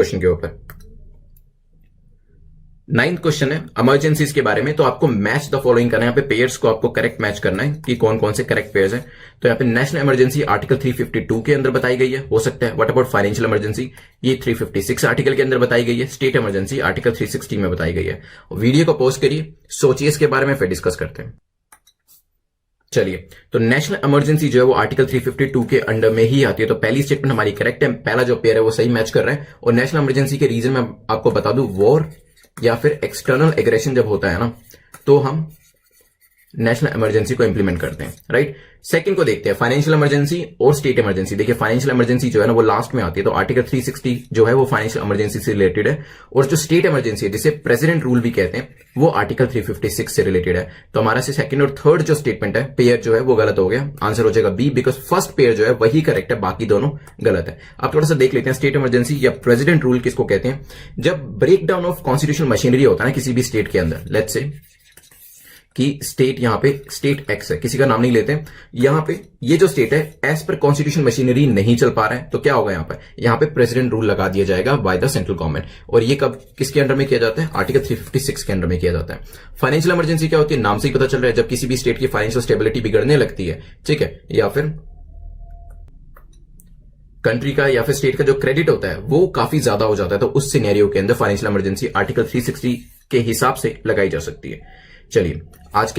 Question के ऊपर। 9th question है इमरजेंसीज के बारे में। तो आपको मैच द फॉलोइंग करना है, यहाँ पे पेयर्स को आपको करेक्ट मैच करना है कि कौन कौन से करेक्ट पेयर्स हैं। तो यहाँ पे नेशनल इमरजेंसी आर्टिकल 352 के अंदर बताई गई है, हो सकता है। व्हाट अबाउट फाइनेंशियल इमरजेंसी, ये 356 आर्टिकल के अंदर बताई गई है। स्टेट इमरजेंसी आर्टिकल 360 में बताई गई है। वीडियो को पॉज करिए, सोचिए इसके बारे में, फिर डिस्कस करते हैं। चलिए, तो नेशनल इमरजेंसी जो है वो आर्टिकल 352 के अंडर में ही आती है। तो पहली स्टेटमेंट हमारी करेक्ट है, पहला जो पेयर है वो सही मैच कर रहा है। और नेशनल इमरजेंसी के रीजन में आपको बता दूं, वॉर या फिर एक्सटर्नल एग्रेशन जब होता है ना, तो हम नेशनल इमरजेंसी को इंप्लीमेंट करते हैं, राइट। सेकंड को देखते हैं, फाइनेंशियल इमरजेंसी और स्टेट इमरजेंसी। देखिए, फाइनेंशियल इमरजेंसी जो है ना वो लास्ट में आती है, तो आर्टिकल 360 जो है वो फाइनेंशियल इमरजेंसी से रिलेटेड है। और जो स्टेट इमरजेंसी है, जिसे प्रेसिडेंट रूल भी कहते हैं, वो आर्टिकल 356 से रिलेटेड है। तो हमारा से सेकंड और थर्ड जो स्टेटमेंट है, पेयर जो है वो गलत हो गया। आंसर हो जाएगा बी, बिकॉज फर्स्ट पेयर जो है वही करेक्ट है, बाकी दोनों गलत है। अब थोड़ा सा देख लेते हैं, स्टेट इमरजेंसी या प्रेसिडेंट रूल किसको कहते हैं। जब break down of constitutional machinery होता है ना किसी भी स्टेट के अंदर, लेट्स से कि स्टेट, यहां पे स्टेट एक्स है, किसी का नाम नहीं लेते हैं, यहां पे ये जो स्टेट है एज पर कॉन्स्टिट्यूशन मशीनरी नहीं चल पा रहा है, तो क्या होगा यहां पे प्रेसिडेंट रूल लगा दिया जाएगा बाय द सेंट्रल गवर्नमेंट। और ये कब किसके अंडर में किया जाता है, आर्टिकल 356 के अंडर में किया जाता है। फाइनेंशियल इमरजेंसी क्या होती है, नाम से ही पता चल रहा है, जब किसी भी स्टेट की फाइनेंशियल स्टेबिलिटी बिगड़ने लगती है, ठीक है, या फिर कंट्री का या फिर स्टेट का जो क्रेडिट होता है वो काफी ज्यादा हो जाता है, तो उस सिनेरियो के अंदर फाइनेंशियल इमरजेंसी आर्टिकल 360 के हिसाब से लगाई जा सकती है। चलिए, आज के